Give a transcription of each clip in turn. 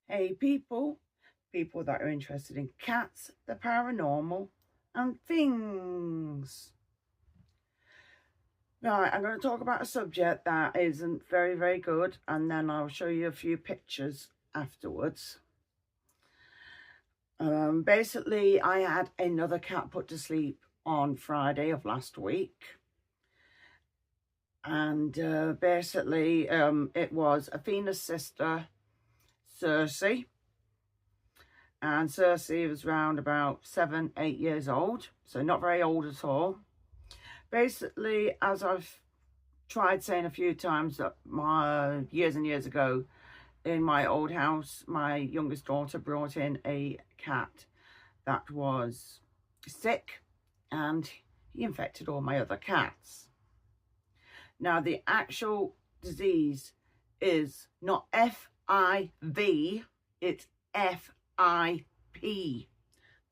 Hey people that are interested in cats, the paranormal and things. Right, I'm going to talk about a subject that isn't very good, and then I'll show you a few pictures afterwards. Basically, I had another cat put to sleep on Friday of last week. And basically, it was Athena's sister, Circe. And Circe was around about 7-8 years old, so not very old at all. Basically, as I've tried saying a few times, that years and years ago, in my old house, my youngest daughter brought in a cat that was sick, and he infected all my other cats. Now, the actual disease is not FIV, it's FIP.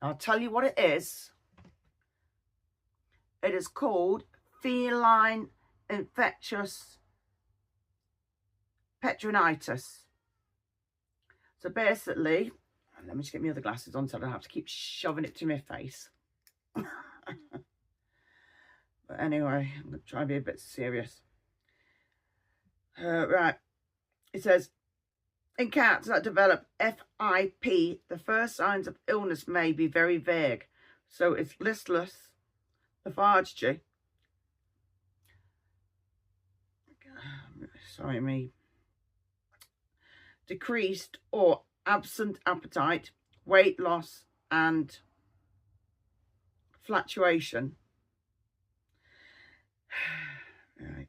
I'll tell you what it is. It is called feline infectious peritonitis. So basically, let me just get my other glasses on so I don't have to keep shoving it to my face. But anyway, I'm going to try and be a bit serious. Right. It says, in cats that develop FIP, the first signs of illness may be very vague. So it's listless, lethargy, decreased or absent appetite, weight loss, and fluctuation. Right.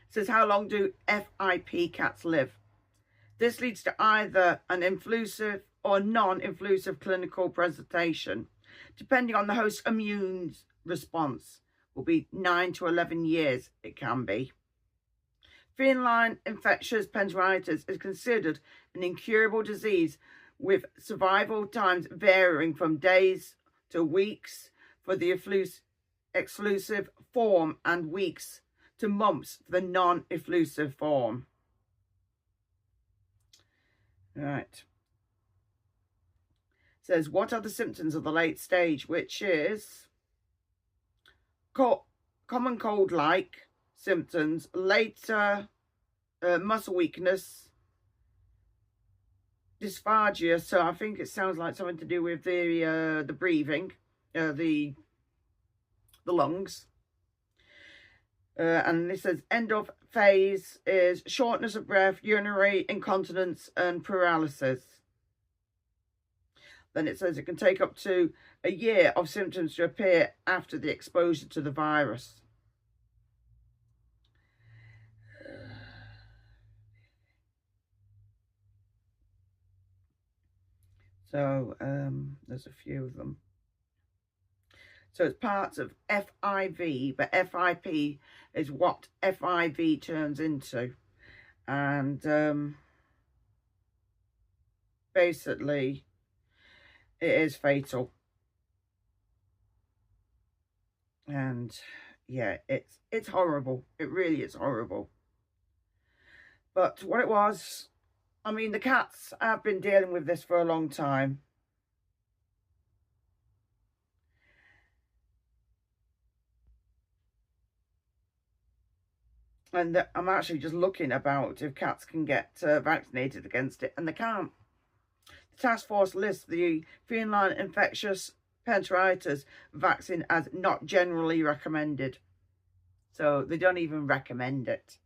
It says, how long do FIP cats live? This leads to either an influsive or non-influsive clinical presentation, depending on the host's immune response. Will be 9 to 11 years, it can be. Feline infectious peritonitis is considered an incurable disease, with survival times varying from days to weeks for the exclusive form and weeks to months for the non-efflusive form. Right. It says, what are the symptoms of the late stage, which is common cold-like symptoms, later muscle weakness, dysphagia. So I think it sounds like something to do with the breathing, the lungs. And this says end of phase is shortness of breath, urinary incontinence, and paralysis. Then it says it can take up to a year of symptoms to appear after the exposure to the virus. So there's a few of them. So it's parts of FIV, but FIP is what FIV turns into. And basically, it is fatal. And yeah, it's horrible. It really is horrible. But what it was, I mean, the cats have been dealing with this for a long time. And I'm actually just looking about if cats can get vaccinated against it, and they can't. The task force lists the feline infectious peritonitis vaccine as not generally recommended. So they don't even recommend it.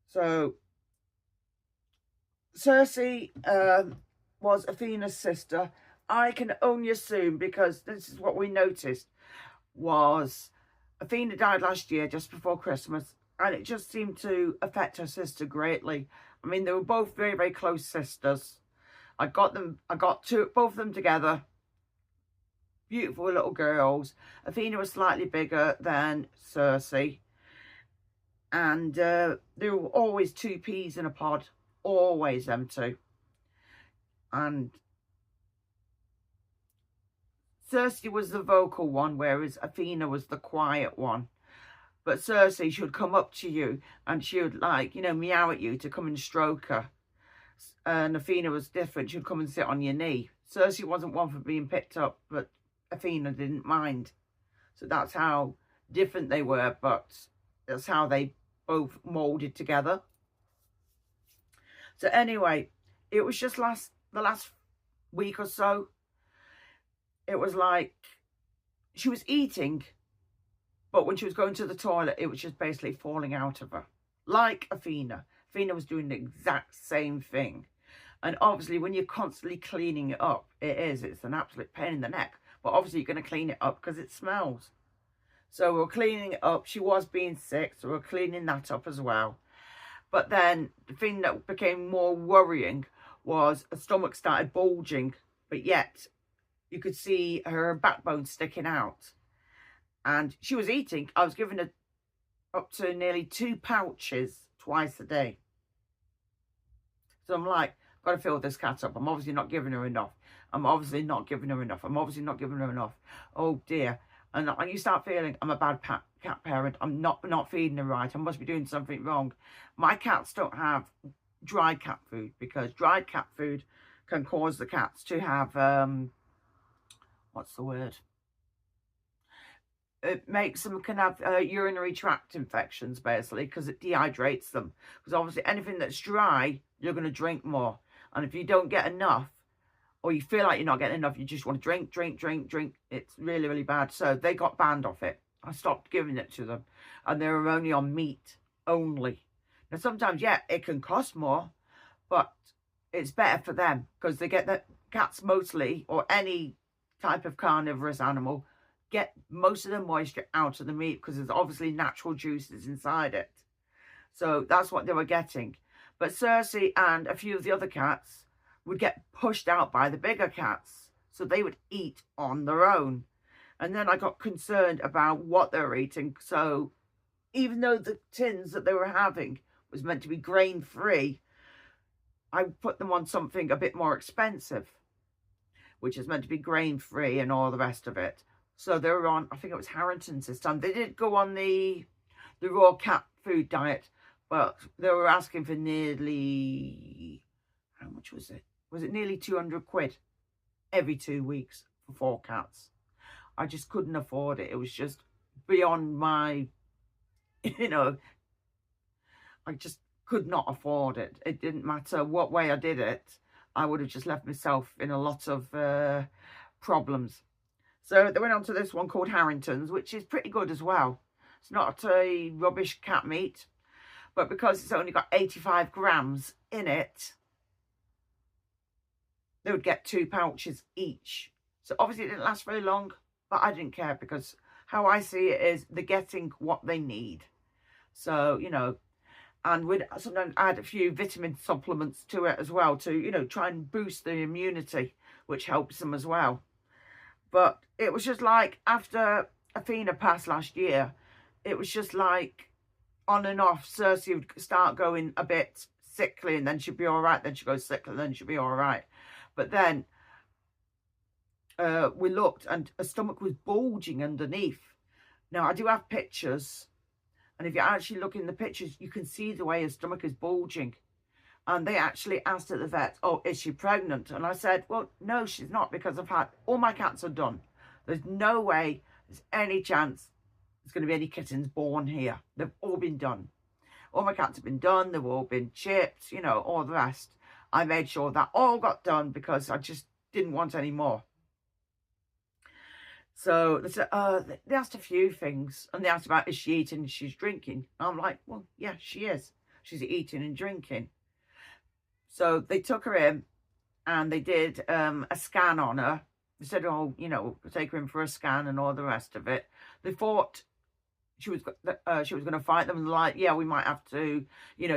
So Circe was Athena's sister. I can only assume, because this is what we noticed, was Athena died last year just before Christmas, and it just seemed to affect her sister greatly. I mean, they were both very close sisters. I got both of them together. Beautiful little girls. Athena was slightly bigger than Circe. And there were always two peas in a pod. Always them two. And Circe was the vocal one, whereas Athena was the quiet one. But Circe, she would come up to you and she would, like, you know, meow at you to come and stroke her. And Athena was different. She'd come and sit on your knee. Circe wasn't one for being picked up, but Athena didn't mind. So that's how different they were, but that's how they both moulded together. So anyway, it was just the last week or so. It was like she was eating, but when she was going to the toilet, it was just basically falling out of her. Like Athena. Athena was doing the exact same thing. And obviously, when you're constantly cleaning it up, it's an absolute pain in the neck. But obviously, you're going to clean it up because it smells. So we're cleaning it up. She was being sick, so we're cleaning that up as well. But then the thing that became more worrying was her stomach started bulging, but yet you could see her backbone sticking out. And she was eating. I was giving her up to nearly 2 pouches twice a day. So I'm like, got to fill this cat up. I'm obviously not giving her enough. I'm obviously not giving her enough. I'm obviously not giving her enough. Oh dear. And you start feeling, I'm a bad cat parent. I'm not feeding her right. I must be doing something wrong. My cats don't have dried cat food, because dried cat food can cause the cats to have, what's the word? It makes them can have urinary tract infections, basically, because it dehydrates them. Because obviously anything that's dry, you're going to drink more. And if you don't get enough, or you feel like you're not getting enough, you just want to drink, drink, drink, drink. It's really, really bad. So they got banned off it. I stopped giving it to them. And they were only on meat only. Now, sometimes, yeah, it can cost more, but it's better for them, because they get the cats mostly, or any type of carnivorous animal, get most of the moisture out of the meat, because there's obviously natural juices inside it. So that's what they were getting. But Circe and a few of the other cats would get pushed out by the bigger cats, so they would eat on their own. And then I got concerned about what they were eating. So even though the tins that they were having was meant to be grain-free, I put them on something a bit more expensive, which is meant to be grain-free and all the rest of it. So they were on, I think it was Harrington's this time. They did go on the raw cat food diet, but they were asking for nearly, how much was it? Was it nearly 200 quid every 2 weeks for 4 cats? I just couldn't afford it. It was just beyond my, I just could not afford it. It didn't matter what way I did it. I would have just left myself in a lot of problems. So they went on to this one called Harrington's, which is pretty good as well. It's not a rubbish cat meat, but because it's only got 85 grams in it, they would get 2 pouches each. So obviously it didn't last very long, but I didn't care, because how I see it is they're getting what they need. So, and we'd sometimes add a few vitamin supplements to it as well to, try and boost the immunity, which helps them as well. But it was just like, after Athena passed last year, it was just like on and off. Circe would start going a bit sickly, and then she'd be all right. Then she'd go sickly, and then she'd be all right. But then we looked, and her stomach was bulging underneath. Now, I do have pictures, and if you actually look in the pictures, you can see the way her stomach is bulging. And they actually asked at the vet, oh, is she pregnant? And I said, well, no, she's not, because I've had, all my cats are done. There's no way there's any chance there's going to be any kittens born here. They've all been done. All my cats have been done. They've all been chipped, all the rest. I made sure that all got done, because I just didn't want any more. So they said, they asked a few things, and they asked about, is she eating and she's drinking? And I'm like, well, yeah, she is. She's eating and drinking. So they took her in, and they did a scan on her. They said, oh, take her in for a scan and all the rest of it. They thought she was going to fight them, and like, yeah, we might have to,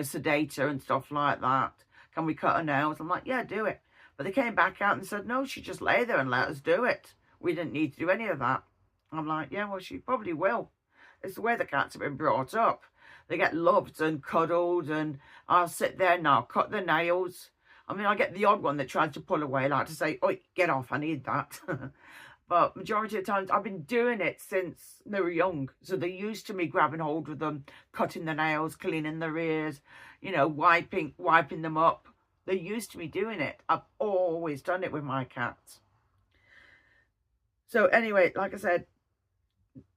sedate her and stuff like that. Can we cut her nails? I'm like, yeah, do it. But they came back out and said, no, she just lay there and let us do it. We didn't need to do any of that. I'm like, yeah, well, she probably will. It's the way the cats have been brought up. They get loved and cuddled, and I'll sit there and I'll cut the nails. I mean, I get the odd one that tries to pull away, like to say, oi, get off, I need that. But majority of the times, I've been doing it since they were young. So they're used to me grabbing hold of them, cutting the nails, cleaning their ears, wiping them up. They're used to me doing it. I've always done it with my cats. So anyway, like I said,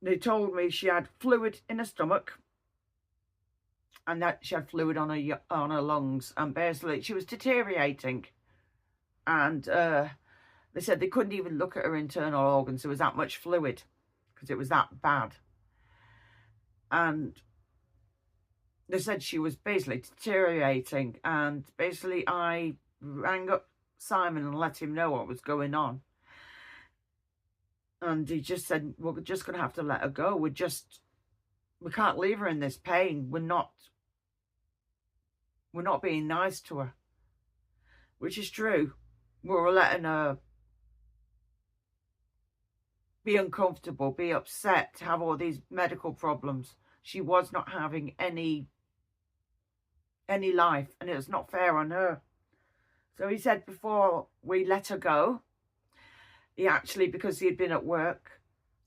they told me she had fluid in her stomach and that she had fluid on her lungs, and basically she was deteriorating. And they said they couldn't even look at her internal organs. There was that much fluid because it was that bad. And they said she was basically deteriorating. And basically I rang up Simon and let him know what was going on. And he just said, well, we're just going to have to let her go. We can't leave her in this pain. We're not being nice to her. Which is true. We were letting her be uncomfortable, be upset, have all these medical problems. She was not having any life, and it was not fair on her. So he said before we let her go, he actually, because he had been at work,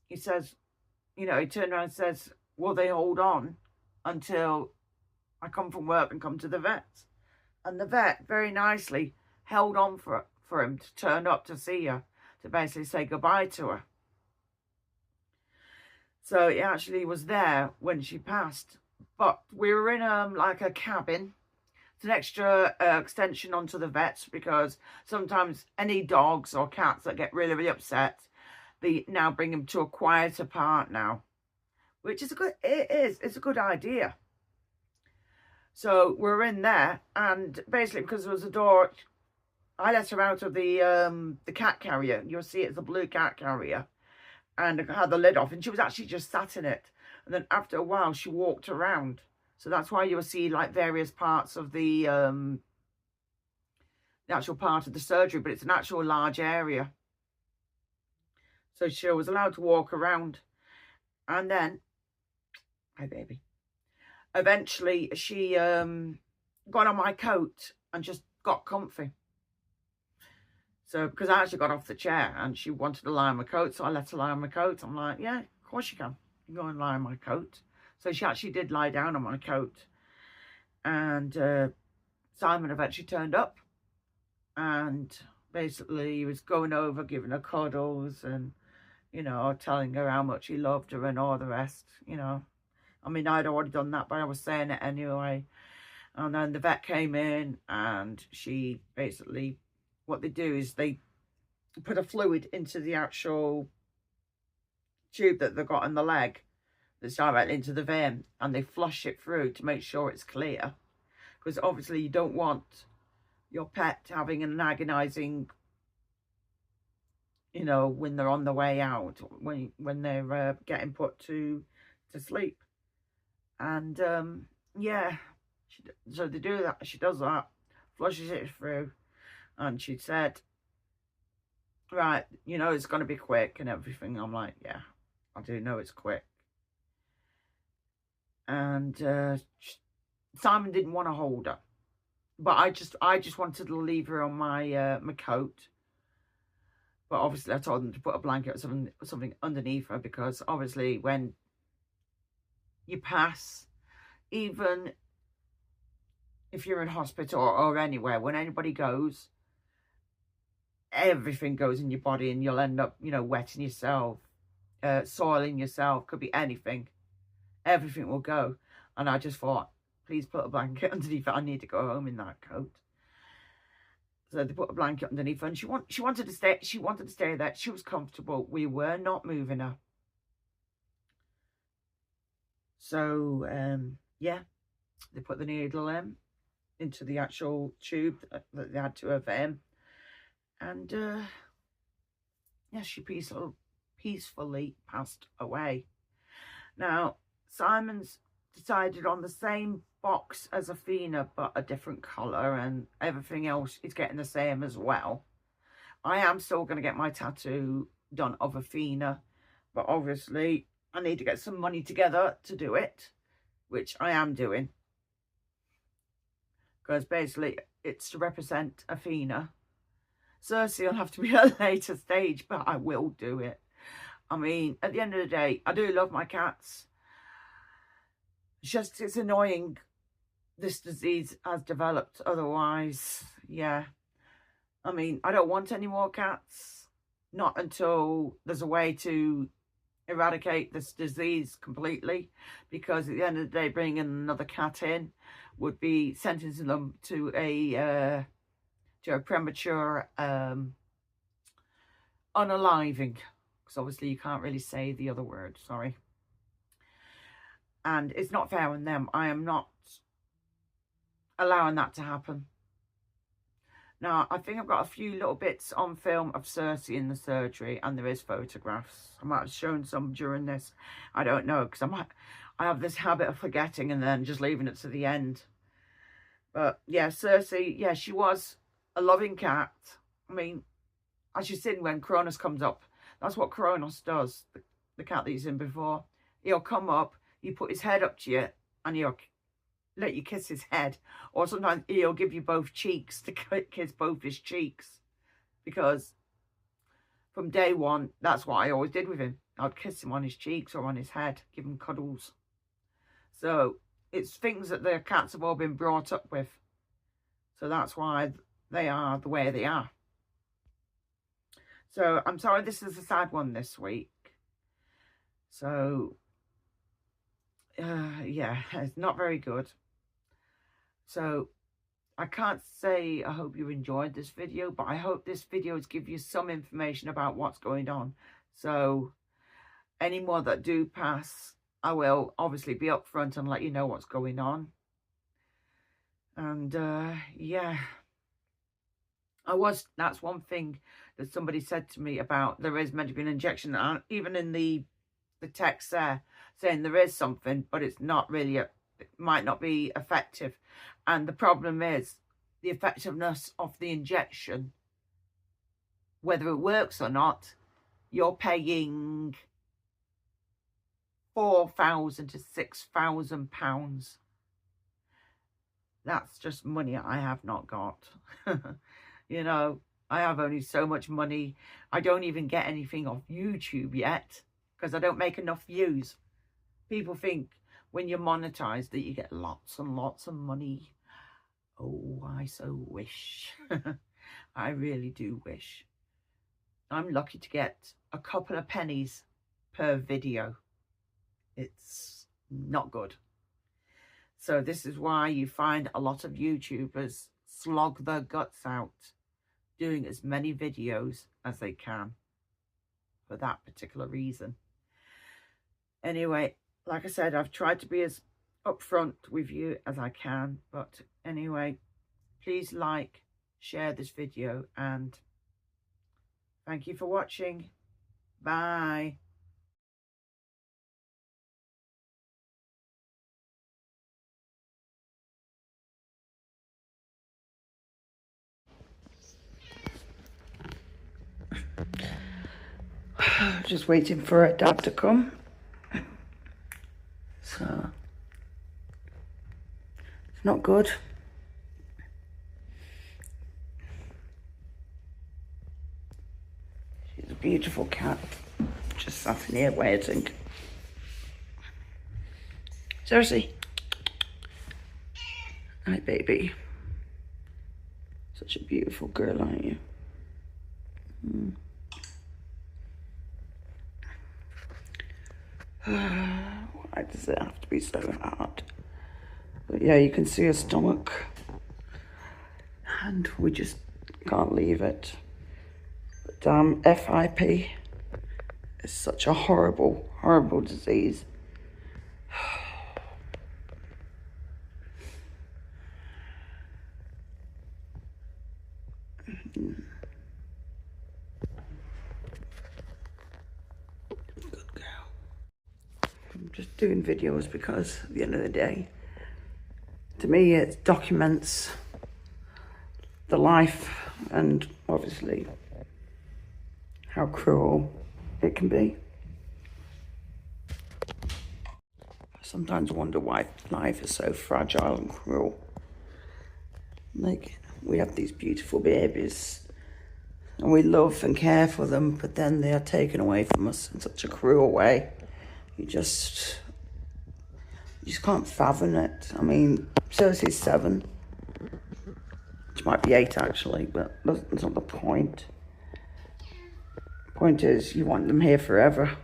he says, you know, he turned around and says, will they hold on until I come from work and come to the vet? And the vet very nicely held on for him to turn up to see her, to basically say goodbye to her. So he actually was there when she passed. But we were in like a cabin. It's an extra extension onto the vets, because sometimes any dogs or cats that get really, really upset, they now bring them to a quieter part now, which is it's a good idea. So we're in there, and basically because there was a door, I let her out of the cat carrier. You'll see it's a blue cat carrier, and I had the lid off, and she was actually just sat in it. And then after a while, she walked around. So that's why you'll see like various parts of the actual part of the surgery, but it's an actual large area. So she was allowed to walk around. And then, hi baby, eventually she got on my coat and just got comfy. So because I actually got off the chair and she wanted to lie on my coat, so I let her lie on my coat. I'm like, yeah, of course you can. You go and lie on my coat. So she actually did lie down on my coat. And Simon eventually turned up. And basically he was going over, giving her cuddles and, you know, telling her how much he loved her and all the rest, you know. I mean, I'd already done that, but I was saying it anyway. And then the vet came in, and she basically, what they do is they put a fluid into the actual tube that they've got in the leg that's directly into the vein, and they flush it through to make sure it's clear, because obviously you don't want your pet having an agonizing, you know, when they're on the way out, when they're getting put to sleep. And yeah, so they do that. She does that, flushes it through, and she said, right, you know, it's going to be quick and everything. I'm like, yeah, I do know it's quick. And Simon didn't want to hold her, but I just wanted to leave her on my my coat. But obviously I told them to put a blanket or something underneath her, because obviously when you pass, even if you're in hospital or anywhere, when anybody goes, everything goes in your body, and you'll end up, you know, wetting yourself, soiling yourself, could be anything. Everything will go. And I just thought, please put a blanket underneath it. I need to go home in that coat. So they put a blanket underneath her, and she wanted to stay. She wanted to stay there. She was comfortable. We were not moving her. So yeah, they put the needle into the actual tube that they had to her vein, and yeah, she peacefully passed away. Now, Simon's decided on the same box as Athena, but a different colour, and everything else is getting the same as well. I am still going to get my tattoo done of Athena, but obviously I need to get some money together to do it, which I am doing, because basically it's to represent Athena. Circe will have to be at a later stage, but I will do it. I mean, at the end of the day, I do love my cats. It's just, it's annoying this disease has developed. Otherwise, yeah. I mean, I don't want any more cats. Not until there's a way to eradicate this disease completely. Because at the end of the day, bringing another cat in would be sentencing them to a premature unaliving. Because obviously you can't really say the other word, sorry. And it's not fair on them. I am not allowing that to happen. Now, I think I've got a few little bits on film of Circe in the surgery, and there is photographs. I might have shown some during this. I don't know, because I have this habit of forgetting and then just leaving it to the end. But yeah, Circe, yeah, she was a loving cat. I mean, as you've seen when Kronos comes up, that's what Kronos does, the cat that he's in before. He'll come up, you put his head up to you, and he'll let you kiss his head. Or sometimes he'll give you both cheeks to kiss both his cheeks. Because from day one, that's what I always did with him. I'd kiss him on his cheeks or on his head, give him cuddles. So it's things that the cats have all been brought up with. So that's why they are the way they are. So I'm sorry, this is a sad one this week. So yeah, it's not very good. So I can't say I hope you enjoyed this video, but I hope this video has given you some information about what's going on. So any more that do pass, I will obviously be upfront and let you know what's going on. And yeah, that's one thing that somebody said to me about, there is meant to be an injection, and even in the text there saying there is something, but it's not really, it might not be effective. And the problem is the effectiveness of the injection, whether it works or not. You're paying £4,000 to £6,000. That's just money I have not got. You know, I have only so much money. I don't even get anything off YouTube yet because I don't make enough views. People think when you're monetized that you get lots and lots of money. Oh, I so wish. I really do wish. I'm lucky to get a couple of pennies per video. It's not good. So this is why you find a lot of YouTubers slog their guts out doing as many videos as they can for that particular reason. Anyway, like I said, I've tried to be as upfront with you as I can. But anyway, please like, share this video, and thank you for watching. Bye. Just waiting for her dad to come. So it's not good. She's a beautiful cat. Just sat in here waiting. Circe. Hi, baby. Such a beautiful girl, aren't you? Why does it have to be so hard? But yeah, you can see her stomach. And we just can't leave it. But FIP is such a horrible, horrible disease. Just doing videos because at the end of the day, to me it documents the life and obviously how cruel it can be. I sometimes wonder why life is so fragile and cruel. Like, we have these beautiful babies and we love and care for them, but then they are taken away from us in such a cruel way. You just can't fathom it. I mean, Circe's 7. might be 8 actually, but that's not the point. Point is, you want them here forever.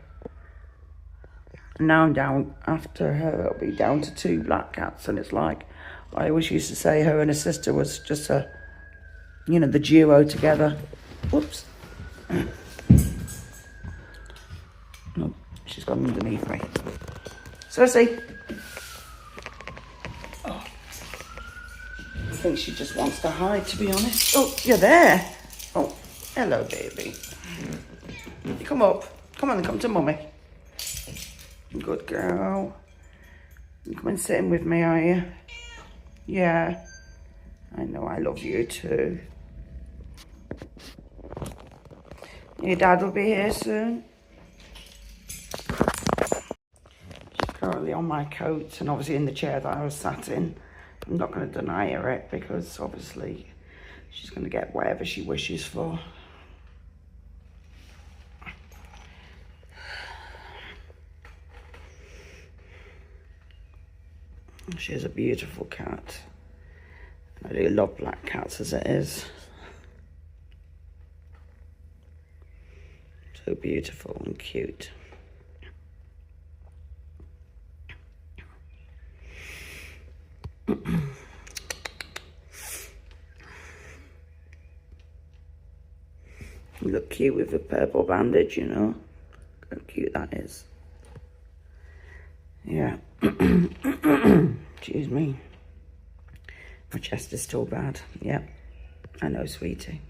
And now I'm down, after her, it'll be down to 2 black cats, and it's like, I always used to say her and her sister was just a, you know, the duo together. Whoops. Oh, she's gone underneath me. Circe. Oh. I think she just wants to hide, to be honest. Oh, you're there. Oh, hello, baby. You come up. Come on, come to mummy. Good girl. You come and sit in with me, are you? Yeah. I know I love you too. Your dad will be here soon. She's currently on my coat and obviously in the chair that I was sat in. I'm not going to deny her it because obviously she's going to get whatever she wishes for. She is a beautiful cat. I do love black cats as it is. So beautiful and cute. You look cute with a purple bandage, you know. How cute that is. Yeah. Excuse me. My chest is still bad. Yeah. I know, sweetie.